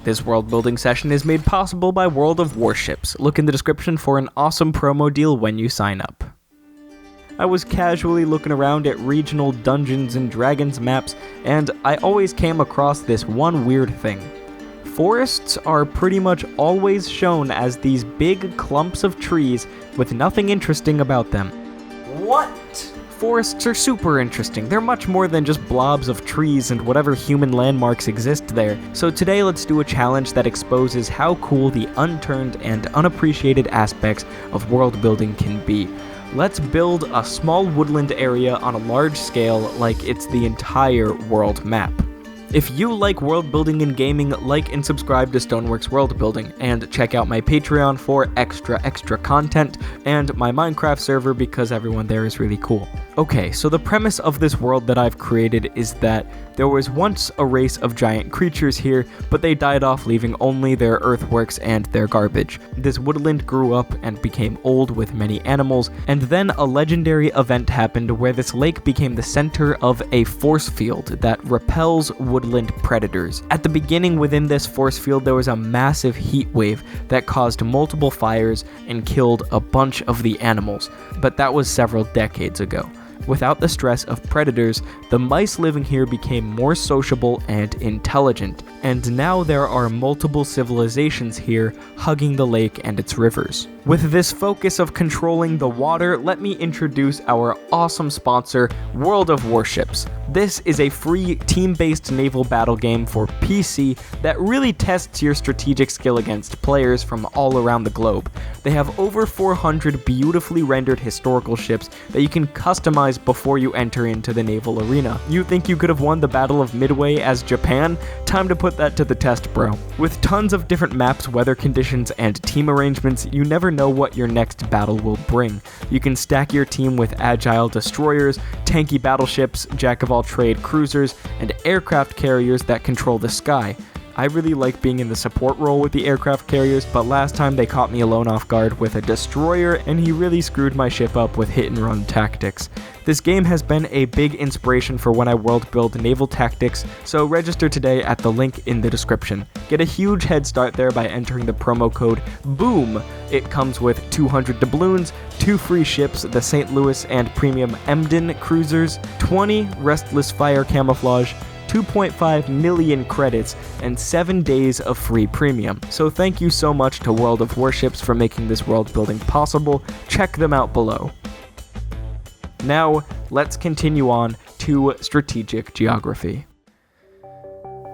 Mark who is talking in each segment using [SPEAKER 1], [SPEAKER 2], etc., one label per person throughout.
[SPEAKER 1] This world building session is made possible by World of Warships. Look in the description for an awesome promo deal when you sign up. I was casually looking around at regional Dungeons and Dragons maps, and I always came across this one weird thing. Forests are pretty much always shown as these big clumps of trees with nothing interesting about them. What? Forests are super interesting. They're much more than just blobs of trees and whatever human landmarks exist there. So today let's do a challenge that exposes how cool the unturned and unappreciated aspects of world building can be. Let's build a small woodland area on a large scale like it's the entire world map. If you like world building in gaming, like and subscribe to Stoneworks World Building, and check out my Patreon for extra content, and my Minecraft server because everyone there is really cool. Okay, so the premise of this world that I've created is that there was once a race of giant creatures here, but they died off leaving only their earthworks and their garbage. This woodland grew up and became old with many animals, and then a legendary event happened where this lake became the center of a force field that repels woodland predators. At the beginning within this force field there was a massive heat wave that caused multiple fires and killed a bunch of the animals, but that was several decades ago. Without the stress of predators, the mice living here became more sociable and intelligent, and now there are multiple civilizations here hugging the lake and its rivers. With this focus of controlling the water, let me introduce our awesome sponsor, World of Warships. This is a free team-based naval battle game for PC that really tests your strategic skill against players from all around the globe. They have over 400 beautifully rendered historical ships that you can customize before you enter into the naval arena. You think you could have won the Battle of Midway as Japan? Time to put that to the test, bro. With tons of different maps, weather conditions, and team arrangements, you never know what your next battle will bring. You can stack your team with agile destroyers, tanky battleships, jack-of-all-trade cruisers, and aircraft carriers that control the sky. I really like being in the support role with the aircraft carriers, but last time they caught me alone off guard with a destroyer, and he really screwed my ship up with hit-and-run tactics. This game has been a big inspiration for when I world build naval tactics, so register today at the link in the description. Get a huge head start there by entering the promo code BOOM. It comes with 200 doubloons, 2 free ships, the St. Louis and premium Emden cruisers, 20 Restless fire camouflage, 2.5 million credits, and 7 days of free premium. So thank you so much to World of Warships for making this world building possible. Check them out below. Now, let's continue on to strategic geography.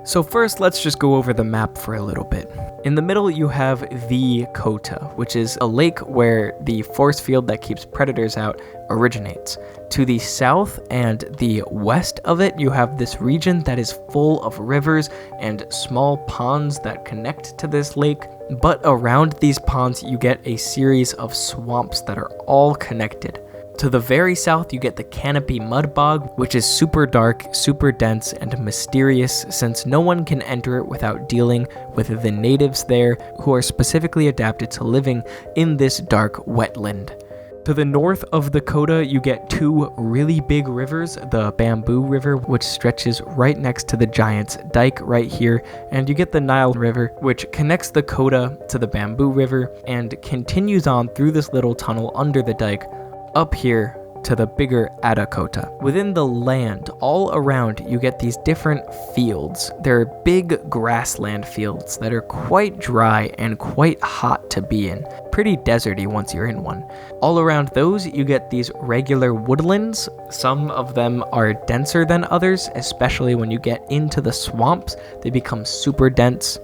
[SPEAKER 1] So first, let's just go over the map for a little bit. In the middle, you have the Kota, which is a lake where the force field that keeps predators out originates. To the south and the west of it, you have this region that is full of rivers and small ponds that connect to this lake. But around these ponds, you get a series of swamps that are all connected. To the very south, you get the Canopy Mud Bog, which is super dark, super dense, and mysterious since no one can enter it without dealing with the natives there who are specifically adapted to living in this dark wetland. To the north of the Kota, you get 2 really big rivers, the Bamboo River, which stretches right next to the Giant's Dike right here, and you get the Nile River, which connects the Kota to the Bamboo River and continues on through this little tunnel under the dike up here to the bigger Kota. Within the land, all around, you get these different fields. They're big grassland fields that are quite dry and quite hot to be in. Pretty deserty once you're in one. All around those, you get these regular woodlands. Some of them are denser than others, especially when you get into the swamps. They become super dense.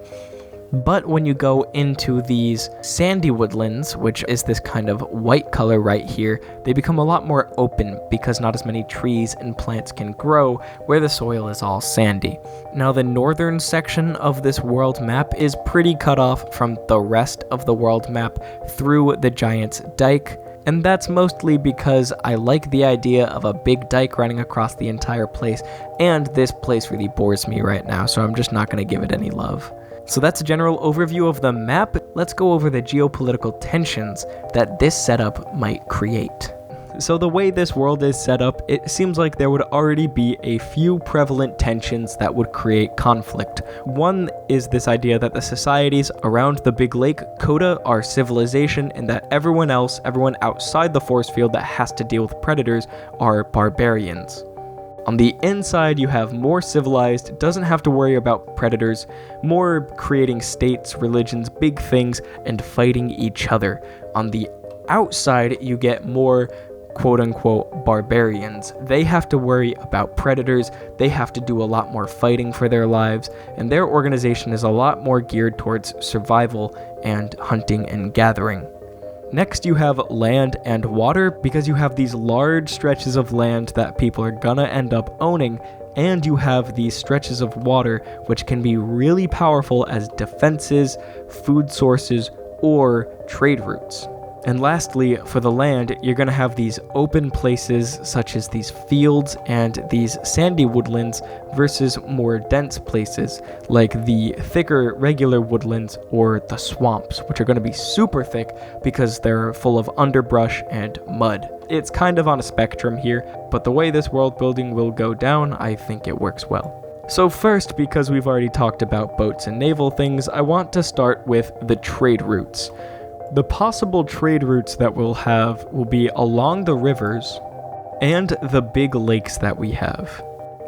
[SPEAKER 1] But when you go into these sandy woodlands, which is this kind of white color right here, they become a lot more open because not as many trees and plants can grow where the soil is all sandy. Now the northern section of this world map is pretty cut off from the rest of the world map through the Giant's Dike. And that's mostly because I like the idea of a big dike running across the entire place, and this place really bores me right now, so I'm just not going to give it any love. So that's a general overview of the map. Let's go over the geopolitical tensions that this setup might create. So the way this world is set up, it seems like there would already be a few prevalent tensions that would create conflict. One is this idea that the societies around the big lake, Kota, are civilization, and that everyone outside the force field that has to deal with predators are barbarians. On the inside, you have more civilized, doesn't have to worry about predators, more creating states, religions, big things, and fighting each other. On the outside, you get more quote-unquote barbarians. They have to worry about predators, they have to do a lot more fighting for their lives, and their organization is a lot more geared towards survival and hunting and gathering. Next, you have land and water, because you have these large stretches of land that people are gonna end up owning, and you have these stretches of water which can be really powerful as defenses, food sources, or trade routes. And lastly, for the land, you're going to have these open places such as these fields and these sandy woodlands versus more dense places like the thicker regular woodlands or the swamps, which are going to be super thick because they're full of underbrush and mud. It's kind of on a spectrum here, but the way this world building will go down, I think it works well. So first, because we've already talked about boats and naval things, I want to start with the trade routes. The possible trade routes that we'll have will be along the rivers and the big lakes that we have.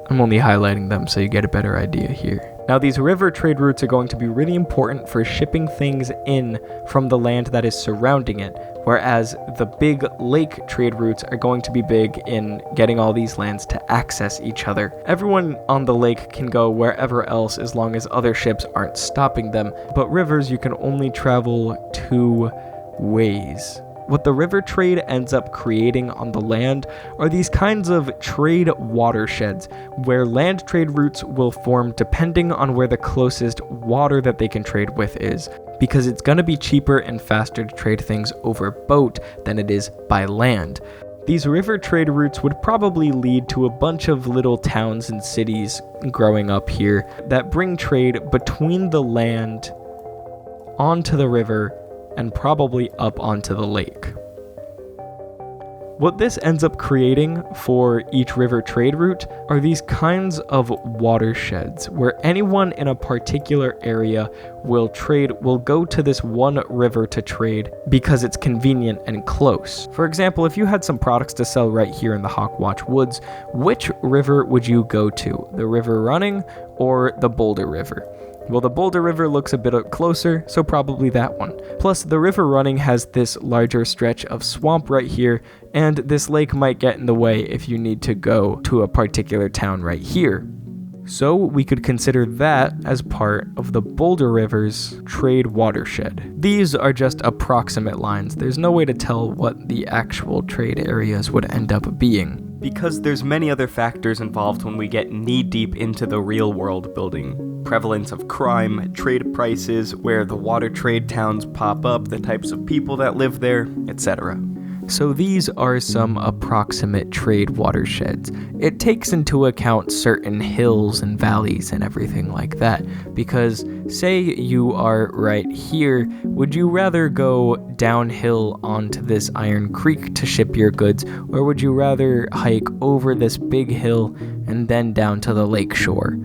[SPEAKER 1] I'm only highlighting them so you get a better idea here. Now, these river trade routes are going to be really important for shipping things in from the land that is surrounding it, whereas the big lake trade routes are going to be big in getting all these lands to access each other. Everyone on the lake can go wherever else as long as other ships aren't stopping them, but rivers you can only travel 2 ways. What the river trade ends up creating on the land are these kinds of trade watersheds, where land trade routes will form depending on where the closest water that they can trade with is, because it's going to be cheaper and faster to trade things over boat than it is by land. These river trade routes would probably lead to a bunch of little towns and cities growing up here that bring trade between the land onto the river and probably up onto the lake. What this ends up creating for each river trade route are these kinds of watersheds where anyone in a particular area will go to this one river to trade because it's convenient and close. For example, if you had some products to sell right here in the Hawkwatch Woods, which river would you go to? The River Running or the Boulder River? Well, the Boulder River looks a bit closer, so probably that one. Plus, the River Running has this larger stretch of swamp right here, and this lake might get in the way if you need to go to a particular town right here. So we could consider that as part of the Boulder River's trade watershed. These are just approximate lines. There's no way to tell what the actual trade areas would end up being, because there's many other factors involved when we get knee-deep into the real world building. Prevalence of crime, trade prices, where the water trade towns pop up, the types of people that live there, etc. So these are some approximate trade watersheds. It takes into account certain hills and valleys and everything like that, because say you are right here, would you rather go downhill onto this Iron Creek to ship your goods, or would you rather hike over this big hill and then down to the lake shore?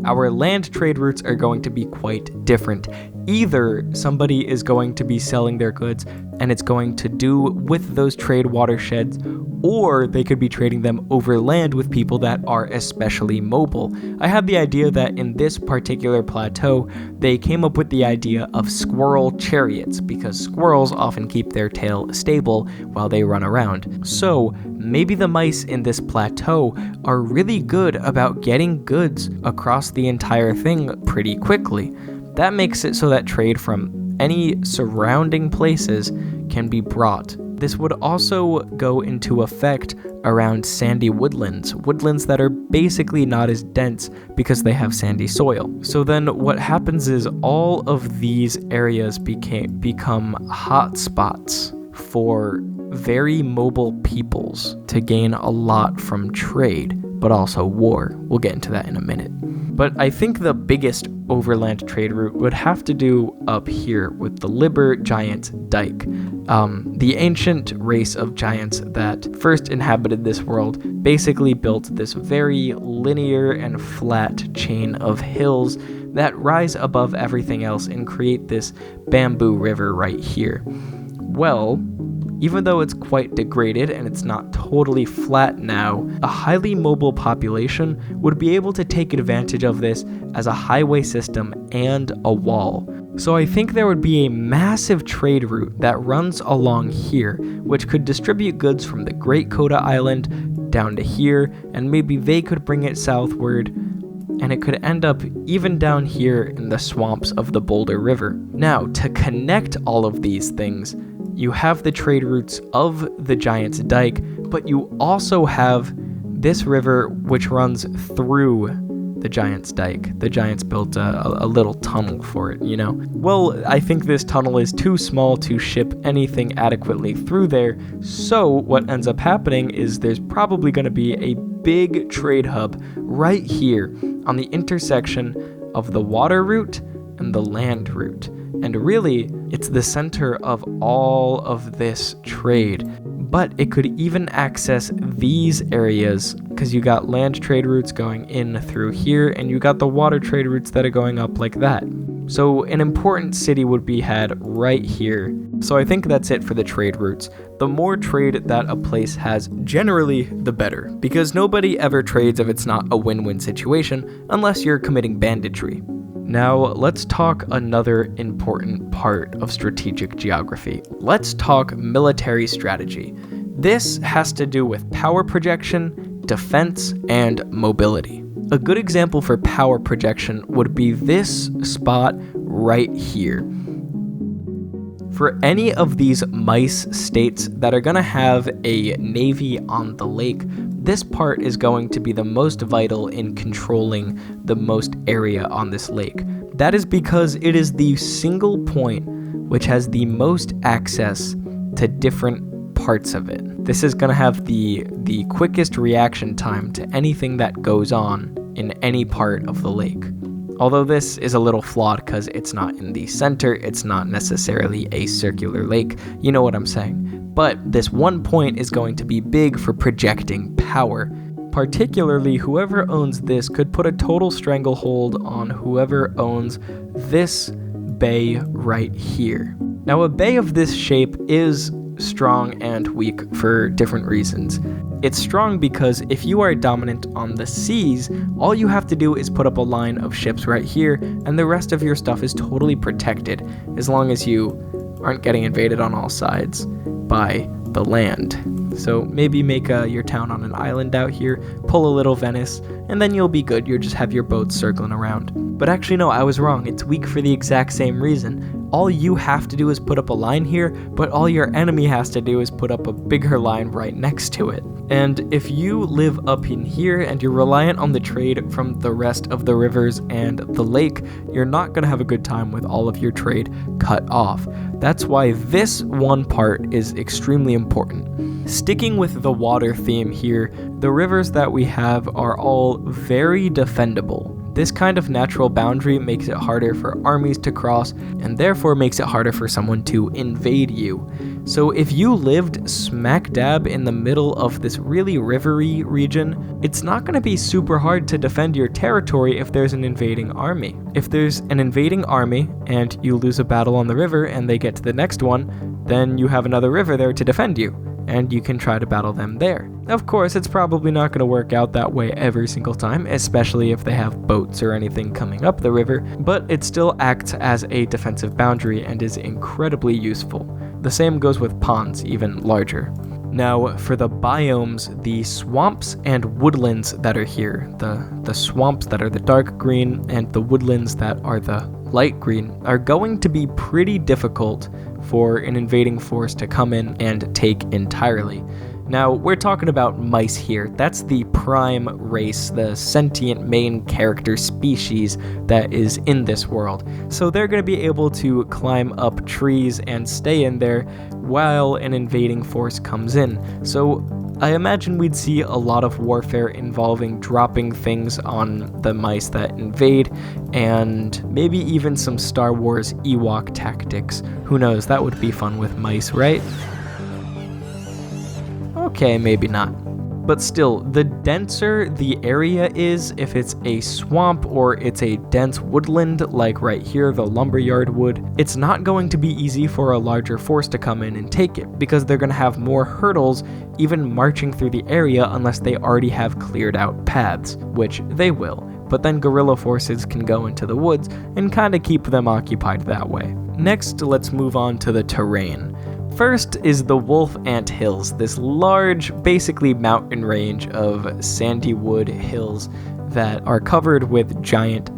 [SPEAKER 1] Our land trade routes are going to be quite different. Either somebody is going to be selling their goods and it's going to do with those trade watersheds, or they could be trading them over land with people that are especially mobile. I had the idea that in this particular plateau, they came up with the idea of squirrel chariots, because squirrels often keep their tail stable while they run around. So maybe the mice in this plateau are really good about getting goods across the entire thing pretty quickly. That makes it so that trade from any surrounding places can be brought. This would also go into effect around sandy woodlands that are basically not as dense because they have sandy soil. So then what happens is all of these areas become hot spots for very mobile peoples to gain a lot from trade, but also war. We'll get into that in a minute. But I think the biggest overland trade route would have to do up here with the Liber Giant Dyke, the ancient race of giants that first inhabited this world, basically built this very linear and flat chain of hills that rise above everything else and create this bamboo river right here. Well, even though it's quite degraded and it's not totally flat now, a highly mobile population would be able to take advantage of this as a highway system and a wall. So I think there would be a massive trade route that runs along here, which could distribute goods from the Great Kota Island down to here, and maybe they could bring it southward, and it could end up even down here in the swamps of the Boulder River. Now, to connect all of these things, you have the trade routes of the Giant's Dyke, but you also have this river which runs through the Giant's Dyke. The Giants built a little tunnel for it, you know? Well, I think this tunnel is too small to ship anything adequately through there, so what ends up happening is there's probably going to be a big trade hub right here on the intersection of the water route and the land route. And really, it's the center of all of this trade. But it could even access these areas because you got land trade routes going in through here, and you got the water trade routes that are going up like that. So an important city would be had right here. So I think that's it for the trade routes. The more trade that a place has, generally the better, because nobody ever trades if it's not a win-win situation unless you're committing banditry. Now, let's talk another important part of strategic geography. Let's talk military strategy. This has to do with power projection, defense, and mobility. A good example for power projection would be this spot right here. For any of these mice states that are going to have a navy on the lake, this part is going to be the most vital in controlling the most area on this lake. That is because it is the single point which has the most access to different parts of it. This is going to have the quickest reaction time to anything that goes on in any part of the lake. Although this is a little flawed because it's not in the center, it's not necessarily a circular lake, you know what I'm saying. But this one point is going to be big for projecting power. Particularly, whoever owns this could put a total stranglehold on whoever owns this bay right here. Now, a bay of this shape is strong and weak for different reasons. It's strong because if you are dominant on the seas, all you have to do is put up a line of ships right here, and the rest of your stuff is totally protected, as long as you aren't getting invaded on all sides by the land. So maybe make your town on an island out here, pull a little Venice, and then you'll be good. You'll just have your boats circling around. But actually, no, I was wrong. It's weak for the exact same reason. All you have to do is put up a line here, but all your enemy has to do is put up a bigger line right next to it. And if you live up in here and you're reliant on the trade from the rest of the rivers and the lake, you're not going to have a good time with all of your trade cut off. That's why this one part is extremely important. Sticking with the water theme here, the rivers that we have are all very defendable. This kind of natural boundary makes it harder for armies to cross, and therefore makes it harder for someone to invade you. So if you lived smack dab in the middle of this really rivery region, it's not going to be super hard to defend your territory if there's an invading army. If there's an invading army and you lose a battle on the river and they get to the next one, then you have another river there to defend you, and you can try to battle them there. Of course, it's probably not going to work out that way every single time, especially if they have boats or anything coming up the river, but it still acts as a defensive boundary and is incredibly useful. The same goes with ponds, even larger. Now, for the biomes, the swamps and woodlands that are here, the swamps that are the dark green and the woodlands that are the light green, are going to be pretty difficult for an invading force to come in and take entirely. Now, we're talking about mice here. That's the prime race, the sentient main character species that is in this world. So they're going to be able to climb up trees and stay in there while an invading force comes in. So I imagine we'd see a lot of warfare involving dropping things on the mice that invade, and maybe even some Star Wars Ewok tactics. Who knows, that would be fun with mice, right? Okay, maybe not. But still, the denser the area is, if it's a swamp or it's a dense woodland, like right here, the lumberyard wood, it's not going to be easy for a larger force to come in and take it, because they're going to have more hurdles even marching through the area unless they already have cleared out paths, which they will. But then guerrilla forces can go into the woods and kind of keep them occupied that way. Next, let's move on to the terrain. First is the Wolf Ant Hills, this large, basically mountain range of sandy wood hills that are covered with giant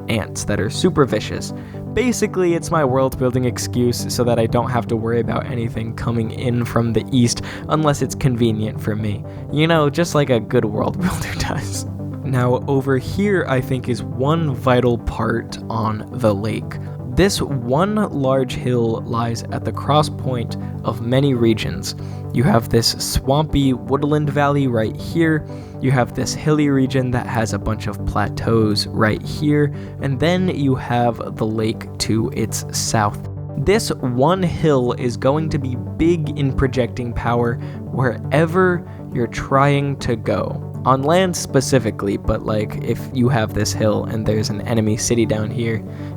[SPEAKER 1] ants that are super vicious. Basically, it's my world building excuse so that I don't have to worry about anything coming in from the east unless it's convenient for me. You know, just like a good world builder does. Now, over here, I think, is one vital part on the lake. This one large hill lies at the cross point of many regions. You have this swampy woodland valley right here, you have this hilly region that has a bunch of plateaus right here, and then you have the lake to its south. This one hill is going to be big in projecting power wherever you're trying to go. On land specifically, but like if you have this hill and there's an enemy city down here,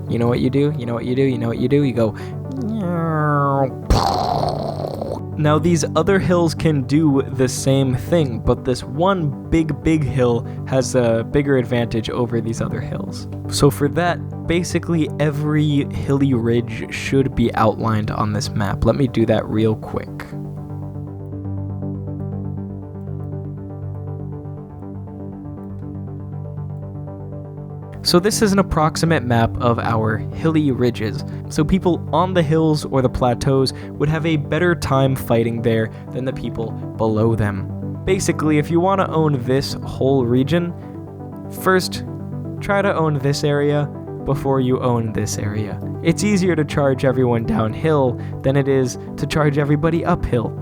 [SPEAKER 1] you know what you do? You go. Now these other hills can do the same thing, but this one big hill has a bigger advantage over these other hills. So for that, basically every hilly ridge should be outlined on this map. Let me do that real quick. So this is an approximate map of our hilly ridges, so people on the hills or the plateaus would have a better time fighting there than the people below them. Basically, if you want to own this whole region, first try to own this area before you own this area. It's easier to charge everyone downhill than it is to charge everybody uphill.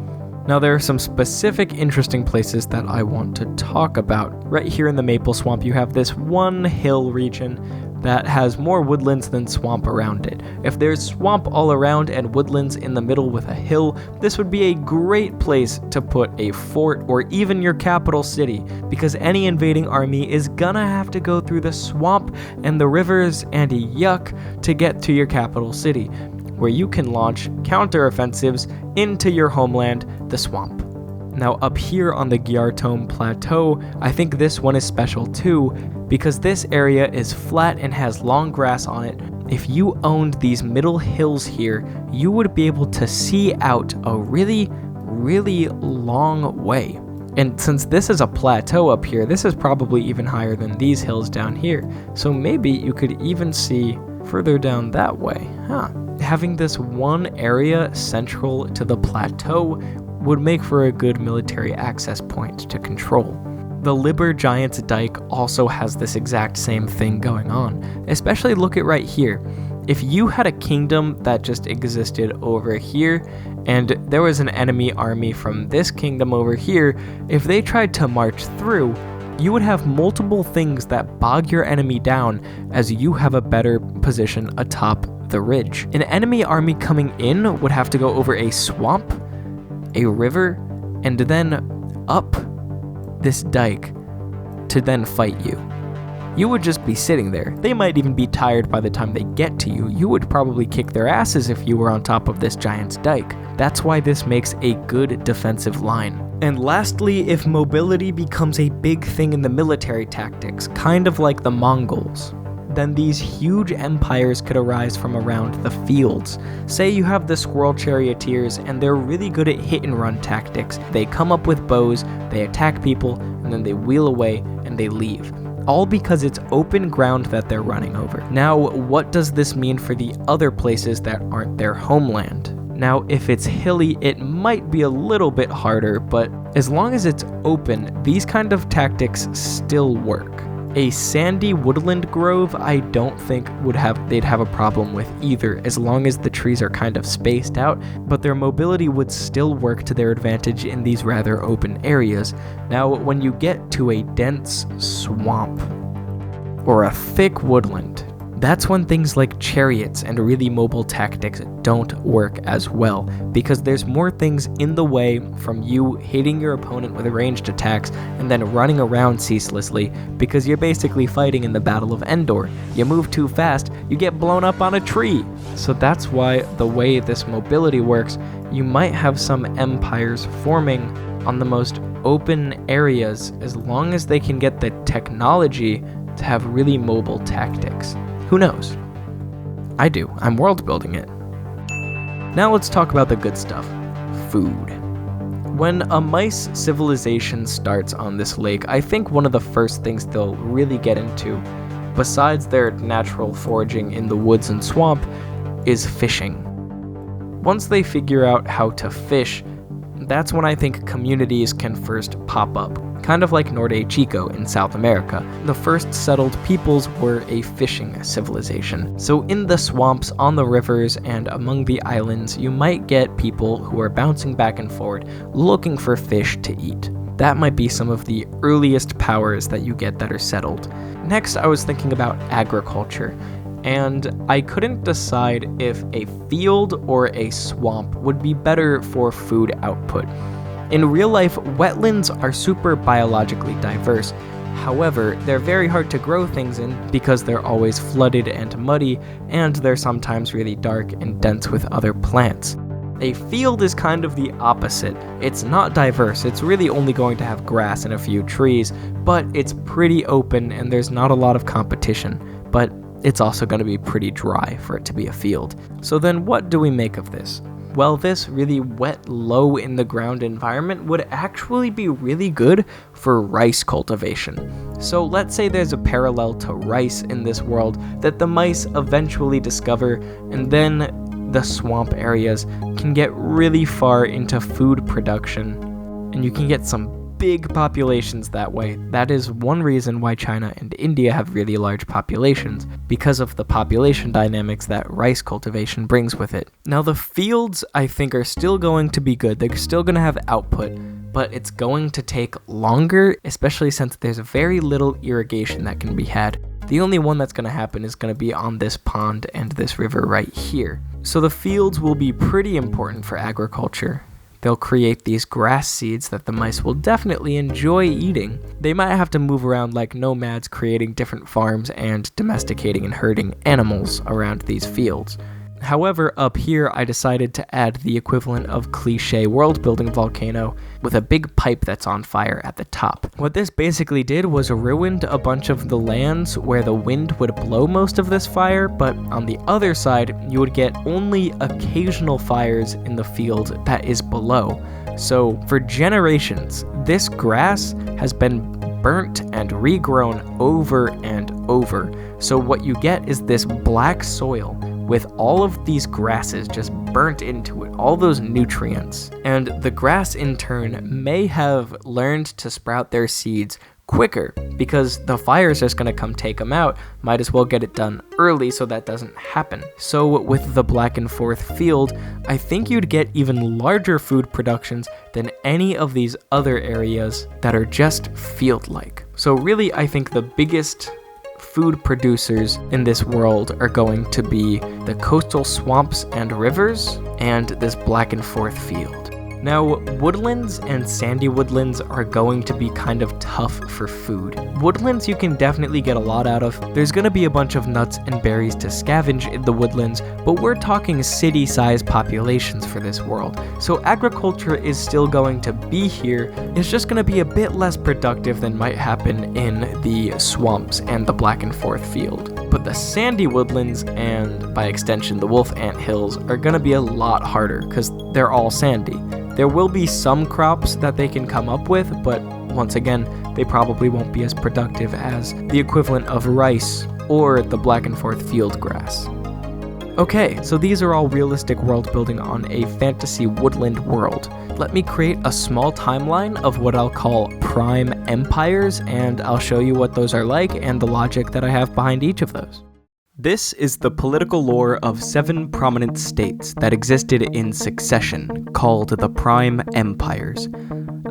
[SPEAKER 1] Now there are some specific interesting places that I want to talk about. Right here in the Maple Swamp you have this one hill region that has more woodlands than swamp around it. If there's swamp all around and woodlands in the middle with a hill, this would be a great place to put a fort or even your capital city, because any invading army is gonna have to go through the swamp and the rivers and yuck to get to your capital city, where you can launch counteroffensives into your homeland, the swamp. Now up here on the Gyartom Plateau, I think this one is special too, because this area is flat and has long grass on it. If you owned these middle hills here, you would be able to see out a really long way. And since this is a plateau up here, this is probably even higher than these hills down here. So maybe you could even see further down that way, Having this one area central to the plateau would make for a good military access point to control. The Liber Giant's Dyke also has this exact same thing going on, especially look at right here. If you had a kingdom that just existed over here, and there was an enemy army from this kingdom over here, if they tried to march through, you would have multiple things that bog your enemy down as you have a better position atop the ridge. An enemy army coming in would have to go over a swamp, a river, and then up this dike to then fight you. You would just be sitting there. They might even be tired by the time they get to you. You would probably kick their asses if you were on top of this giant's dike. That's why this makes a good defensive line. And lastly, if mobility becomes a big thing in the military tactics, kind of like the Mongols, then these huge empires could arise from around the fields. Say you have the squirrel charioteers and they're really good at hit and run tactics. They come up with bows, they attack people, and then they wheel away and they leave. All because it's open ground that they're running over. Now, what does this mean for the other places that aren't their homeland? Now, if it's hilly, it might be a little bit harder, but as long as it's open, these kind of tactics still work. A sandy woodland grove, I don't think they'd have a problem with either, as long as the trees are kind of spaced out, but their mobility would still work to their advantage in these rather open areas. Now, when you get to a dense swamp, or a thick woodland, that's when things like chariots and really mobile tactics don't work as well, because there's more things in the way from you hitting your opponent with ranged attacks and then running around ceaselessly, because you're basically fighting in the Battle of Endor. You move too fast, you get blown up on a tree. So that's why the way this mobility works, you might have some empires forming on the most open areas as long as they can get the technology to have really mobile tactics. Who knows? I do. I'm world building it. Now let's talk about the good stuff. Food. When a mice civilization starts on this lake, I think one of the first things they'll really get into, besides their natural foraging in the woods and swamp, is fishing. Once they figure out how to fish, that's when I think communities can first pop up. Kind of like Norte Chico in South America. The first settled peoples were a fishing civilization. So in the swamps, on the rivers, and among the islands, you might get people who are bouncing back and forth looking for fish to eat. That might be some of the earliest powers that you get that are settled. Next, I was thinking about agriculture, and I couldn't decide if a field or a swamp would be better for food output. In real life, wetlands are super biologically diverse. However, they're very hard to grow things in because they're always flooded and muddy, and they're sometimes really dark and dense with other plants. A field is kind of the opposite. It's not diverse, it's really only going to have grass and a few trees, but it's pretty open and there's not a lot of competition. But it's also going to be pretty dry for it to be a field. So then what do we make of this? Well, this really wet, low in the ground environment would actually be really good for rice cultivation. So let's say there's a parallel to rice in this world that the mice eventually discover, and then the swamp areas can get really far into food production, and you can get some big populations that way. That is one reason why China and India have really large populations, because of the population dynamics that rice cultivation brings with it. Now the fields, I think, are still going to be good. They're still going to have output, but it's going to take longer, especially since there's very little irrigation that can be had. The only one that's going to happen is going to be on this pond and this river right here. So the fields will be pretty important for agriculture. They'll create these grass seeds that the mice will definitely enjoy eating. They might have to move around like nomads, creating different farms and domesticating and herding animals around these fields. However, up here I decided to add the equivalent of cliché world-building volcano with a big pipe that's on fire at the top. What this basically did was ruined a bunch of the lands where the wind would blow most of this fire, but on the other side, you would get only occasional fires in the field that is below. So for generations, this grass has been burnt and regrown over and over. So what you get is this black soil with all of these grasses just burnt into it, all those nutrients. And the grass in turn may have learned to sprout their seeds quicker because the fire's just going to come take them out. Might as well get it done early so that doesn't happen. So with the Black and Forth field, I think you'd get even larger food productions than any of these other areas that are just field-like. So really, I think the biggest food producers in this world are going to be the coastal swamps and rivers and this Black and Forth field. Now, woodlands and sandy woodlands are going to be kind of tough for food. Woodlands you can definitely get a lot out of. There's going to be a bunch of nuts and berries to scavenge in the woodlands, but we're talking city-sized populations for this world. So agriculture is still going to be here. It's just going to be a bit less productive than might happen in the swamps and the Black and Forth field. But the sandy woodlands and, by extension, the wolf ant hills are going to be a lot harder because they're all sandy. There will be some crops that they can come up with, but once again, they probably won't be as productive as the equivalent of rice or the Black and Forth field grass. Okay, so these are all realistic world building on a fantasy woodland world. Let me create a small timeline of what I'll call prime empires, and I'll show you what those are like and the logic that I have behind each of those. This is the political lore of 7 prominent states that existed in succession, called the Prime Empires.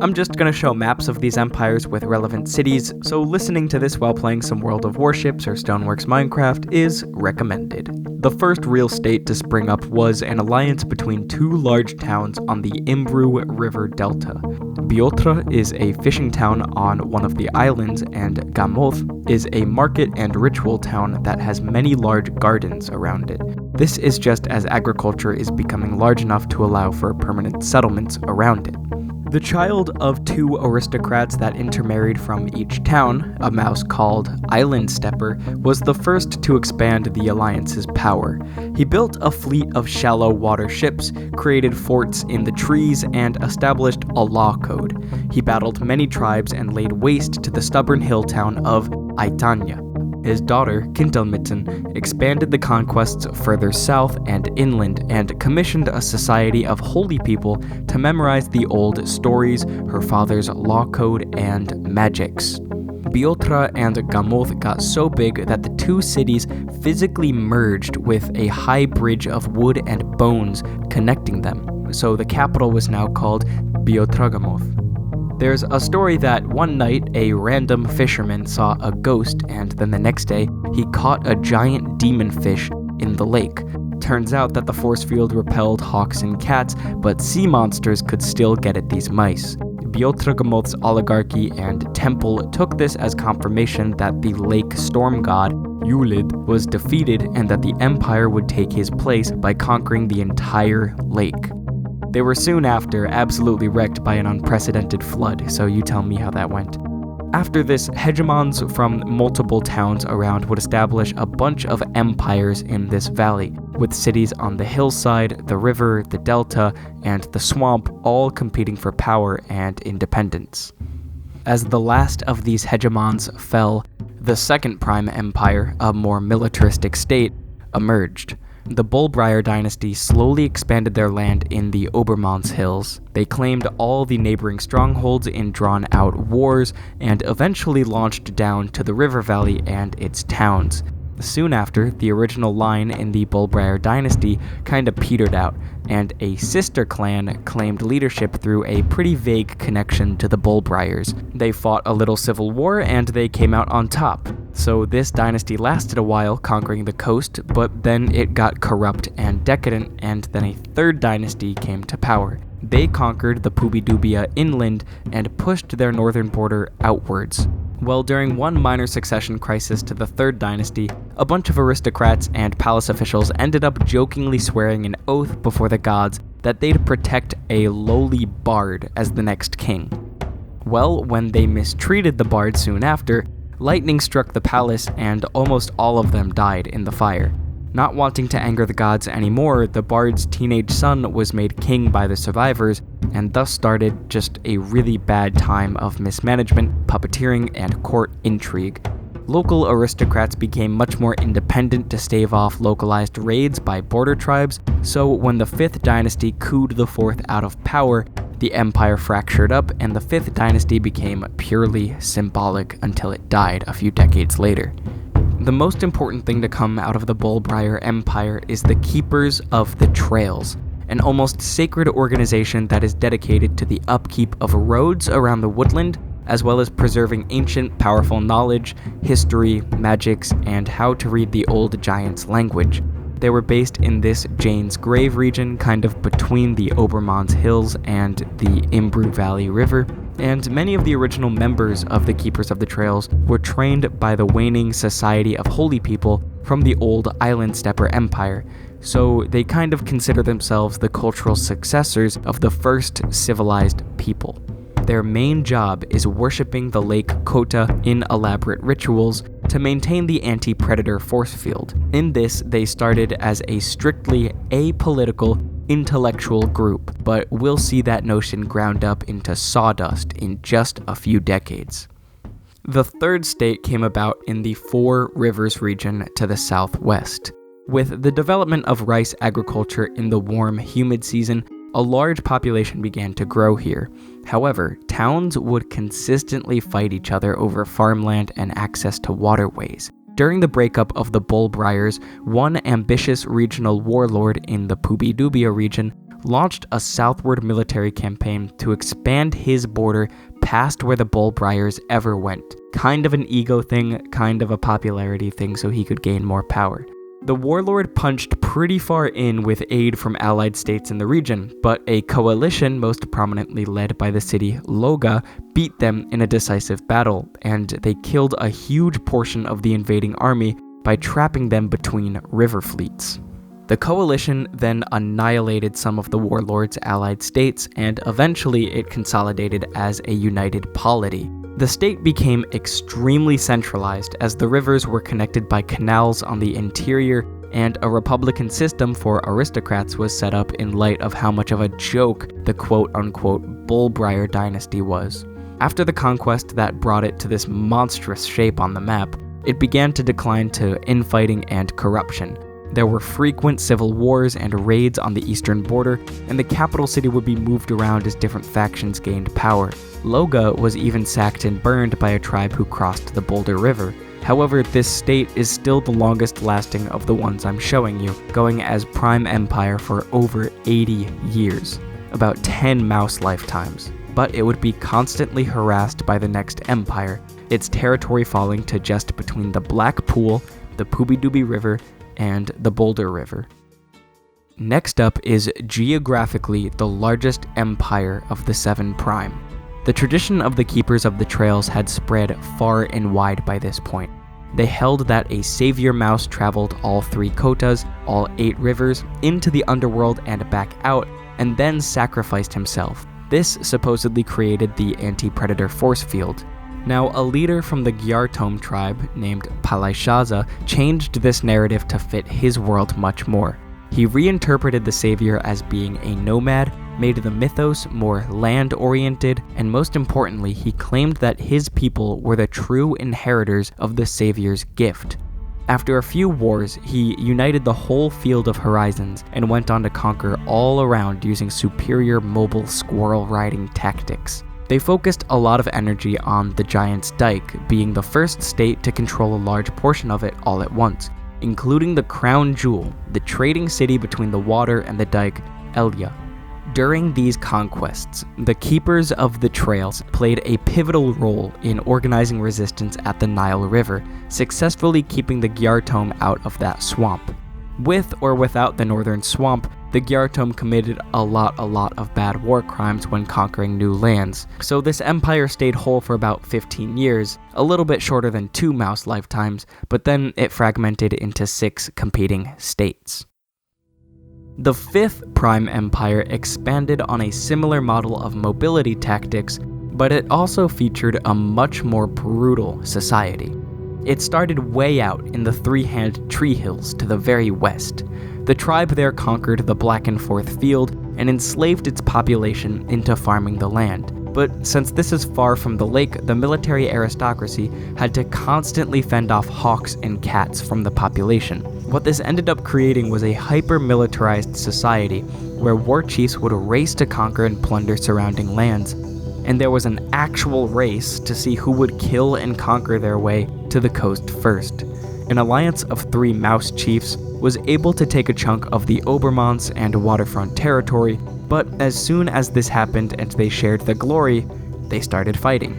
[SPEAKER 1] I'm just going to show maps of these empires with relevant cities, so listening to this while playing some World of Warships or Stoneworks Minecraft is recommended. The first real state to spring up was an alliance between 2 large towns on the Imbru River Delta. Biotra is a fishing town on one of the islands, and Gamoth is a market and ritual town that has many large gardens around it. This is just as agriculture is becoming large enough to allow for permanent settlements around it. The child of 2 aristocrats that intermarried from each town, a mouse called Island Stepper, was the first to expand the alliance's power. He built a fleet of shallow water ships, created forts in the trees, and established a law code. He battled many tribes and laid waste to the stubborn hill town of Aitanya. His daughter, Kintelmitten, expanded the conquests further south and inland and commissioned a society of holy people to memorize the old stories, her father's law code, and magics. Biotra and Gamoth got so big that the 2 cities physically merged with a high bridge of wood and bones connecting them, so the capital was now called Biotragamoth. There's a story that one night a random fisherman saw a ghost, and then the next day he caught a giant demon fish in the lake. Turns out that the force field repelled hawks and cats, but sea monsters could still get at these mice. Biotragamoth's oligarchy and temple took this as confirmation that the lake storm god, Yulid, was defeated and that the empire would take his place by conquering the entire lake. They were soon after absolutely wrecked by an unprecedented flood, so you tell me how that went. After this, hegemons from multiple towns around would establish a bunch of empires in this valley, with cities on the hillside, the river, the delta, and the swamp all competing for power and independence. As the last of these hegemons fell, the second prime empire, a more militaristic state, emerged. The Bullbriar dynasty slowly expanded their land in the Obermans Hills. They claimed all the neighboring strongholds in drawn-out wars, and eventually launched down to the river valley and its towns. Soon after, the original line in the Bullbriar dynasty kinda petered out, and a sister clan claimed leadership through a pretty vague connection to the Bullbriars. They fought a little civil war, and they came out on top. So this dynasty lasted a while, conquering the coast, but then it got corrupt and decadent, and then a third dynasty came to power. They conquered the Pubidubia inland and pushed their northern border outwards. Well, during one minor succession crisis to the third dynasty, a bunch of aristocrats and palace officials ended up jokingly swearing an oath before the gods that they'd protect a lowly bard as the next king. Well, when they mistreated the bard soon after, lightning struck the palace and almost all of them died in the fire. Not wanting to anger the gods anymore, the bard's teenage son was made king by the survivors, and thus started just a really bad time of mismanagement, puppeteering, and court intrigue. Local aristocrats became much more independent to stave off localized raids by border tribes, so when the 5th dynasty cooed the 4th out of power, the empire fractured up and the 5th dynasty became purely symbolic until it died a few decades later. The most important thing to come out of the Bullbriar Empire is the Keepers of the Trails, an almost sacred organization that is dedicated to the upkeep of roads around the woodland, as well as preserving ancient, powerful knowledge, history, magics, and how to read the old giants' language. They were based in this Jane's Grave region, kind of between the Obermans Hills and the Imbru Valley River, and many of the original members of the Keepers of the Trails were trained by the waning Society of Holy People from the old Island Stepper Empire, so they kind of consider themselves the cultural successors of the first civilized people. Their main job is worshipping the Lake Kota in elaborate rituals to maintain the anti-predator force field. In this, they started as a strictly apolitical, intellectual group, but we'll see that notion ground up into sawdust in just a few decades. The third state came about in the Four Rivers region to the southwest. With the development of rice agriculture in the warm, humid season, a large population began to grow here. However, towns would consistently fight each other over farmland and access to waterways. During the breakup of the Bullbriars, one ambitious regional warlord in the Pubi-Dubia region launched a southward military campaign to expand his border past where the Bullbriars ever went. Kind of an ego thing, kind of a popularity thing so he could gain more power. The warlord punched pretty far in with aid from allied states in the region, but a coalition most prominently led by the city Loga beat them in a decisive battle, and they killed a huge portion of the invading army by trapping them between river fleets. The coalition then annihilated some of the warlord's allied states, and eventually it consolidated as a united polity. The state became extremely centralized as the rivers were connected by canals on the interior, and a republican system for aristocrats was set up in light of how much of a joke the quote-unquote Bullbriar dynasty was. After the conquest that brought it to this monstrous shape on the map, it began to decline to infighting and corruption. There were frequent civil wars and raids on the eastern border, and the capital city would be moved around as different factions gained power. Loga was even sacked and burned by a tribe who crossed the Boulder River. However, this state is still the longest lasting of the ones I'm showing you, going as Prime Empire for over 80 years, about 10 mouse lifetimes. But it would be constantly harassed by the next empire, its territory falling to just between the Black Pool, the Pubi-Dubi River, and the Boulder River. Next up is geographically the largest empire of the 7 Prime. The tradition of the Keepers of the Trails had spread far and wide by this point. They held that a savior mouse traveled all 3 kotas, all 8 rivers, into the underworld and back out, and then sacrificed himself. This supposedly created the anti-predator force field. Now, a leader from the Gyartom tribe named Palaishaza changed this narrative to fit his world much more. He reinterpreted the savior as being a nomad, made the mythos more land-oriented, and most importantly, he claimed that his people were the true inheritors of the savior's gift. After a few wars, he united the whole field of horizons and went on to conquer all around using superior mobile squirrel-riding tactics. They focused a lot of energy on the Giant's Dyke, being the first state to control a large portion of it all at once, including the crown jewel, the trading city between the water and the dike, Elia. During these conquests, the Keepers of the Trails played a pivotal role in organizing resistance at the Nile River, successfully keeping the Gyartom out of that swamp. With or without the northern swamp, the Gyartom committed a lot of bad war crimes when conquering new lands, so this empire stayed whole for about 15 years, a little bit shorter than 2 mouse lifetimes, but then it fragmented into 6 competing states. The 5th Prime Empire expanded on a similar model of mobility tactics, but it also featured a much more brutal society. It started way out in the Three-Hand Tree Hills to the very west. The tribe there conquered the Blackenforth Field and enslaved its population into farming the land. But since this is far from the lake, the military aristocracy had to constantly fend off hawks and cats from the population. What this ended up creating was a hyper-militarized society where war chiefs would race to conquer and plunder surrounding lands. And there was an actual race to see who would kill and conquer their way to the coast first. An alliance of 3 mouse chiefs was able to take a chunk of the Obermonts and waterfront territory, but as soon as this happened and they shared the glory, they started fighting.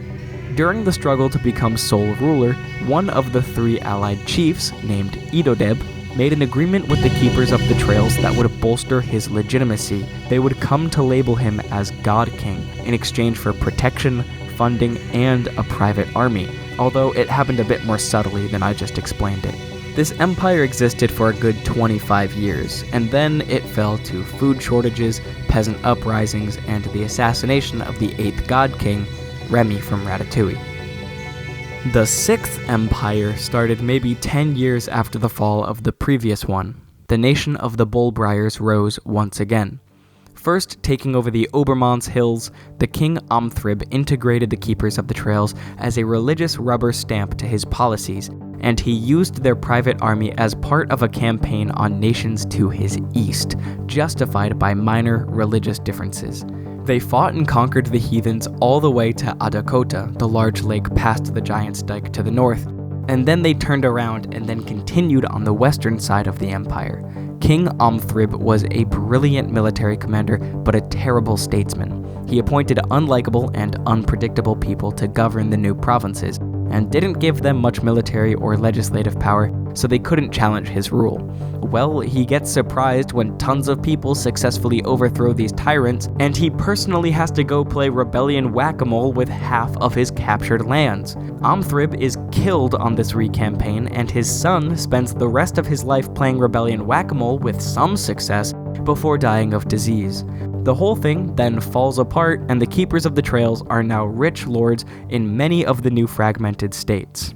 [SPEAKER 1] During the struggle to become sole ruler, one of the 3 allied chiefs, named Idodeb, made an agreement with the Keepers of the Trails that would bolster his legitimacy. They would come to label him as God King in exchange for protection, funding, and a private army, although it happened a bit more subtly than I just explained it. This empire existed for a good 25 years, and then it fell to food shortages, peasant uprisings, and the assassination of the 8th God King, Remy from Ratatouille. The 6th Empire started maybe 10 years after the fall of the previous one. The nation of the Bullbriars rose once again. First taking over the Obermonts Hills, the King Amthrib integrated the Keepers of the Trails as a religious rubber stamp to his policies, and he used their private army as part of a campaign on nations to his east, justified by minor religious differences. They fought and conquered the heathens all the way to Adakota, the large lake past the Giant's Dyke to the north, and then they turned around and then continued on the western side of the empire. King Omthrib was a brilliant military commander, but a terrible statesman. He appointed unlikable and unpredictable people to govern the new provinces, and didn't give them much military or legislative power, so they couldn't challenge his rule. Well, he gets surprised when tons of people successfully overthrow these tyrants, and he personally has to go play rebellion whack-a-mole with half of his captured lands. Omthrib is killed on this re-campaign, and his son spends the rest of his life playing rebellion whack-a-mole with some success before dying of disease. The whole thing then falls apart, and the Keepers of the Trails are now rich lords in many of the new fragmented states.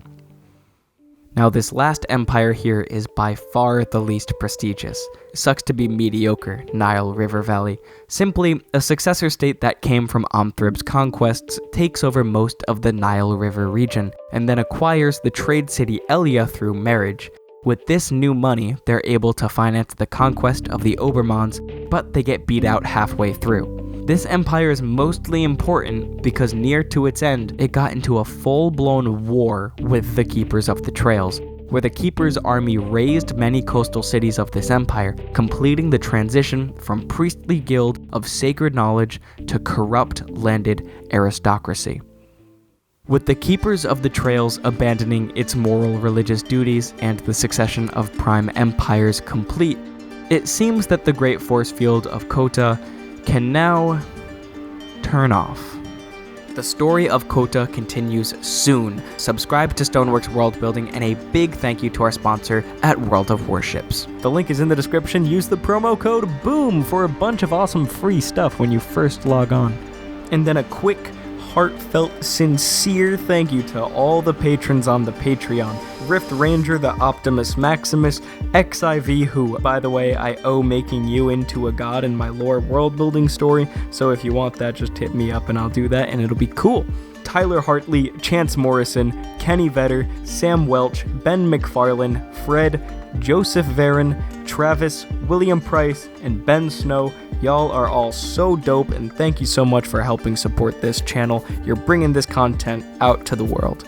[SPEAKER 1] Now, this last empire here is by far the least prestigious. Sucks to be mediocre, Nile River Valley. Simply, a successor state that came from Omthrib's conquests takes over most of the Nile River region, and then acquires the trade city Elia through marriage. With this new money, they're able to finance the conquest of the Obermons, but they get beat out halfway through. This empire is mostly important because near to its end, it got into a full-blown war with the Keepers of the Trails, where the Keepers' army razed many coastal cities of this empire, completing the transition from priestly guild of sacred knowledge to corrupt landed aristocracy. With the Keepers of the Trails abandoning its moral religious duties and the succession of prime empires complete, it seems that the great force field of Kota can now turn off. The story of Kota continues soon. Subscribe to Stoneworks World Building, and a big thank you to our sponsor at World of Warships. The link is in the description. Use the promo code BOOM for a bunch of awesome free stuff when you first log on. And then a quick, heartfelt, sincere thank you to all the patrons on the Patreon. Rift Ranger, the Optimus Maximus, XIV, who, by the way, I owe making you into a god in my lore world building story, so if you want that, just hit me up and I'll do that and it'll be cool. Tyler Hartley, Chance Morrison, Kenny Vetter, Sam Welch, Ben McFarlane, Fred, Joseph Varon, Travis, William Price, and Ben Snow. Y'all are all so dope, and thank you so much for helping support this channel. You're bringing this content out to the world.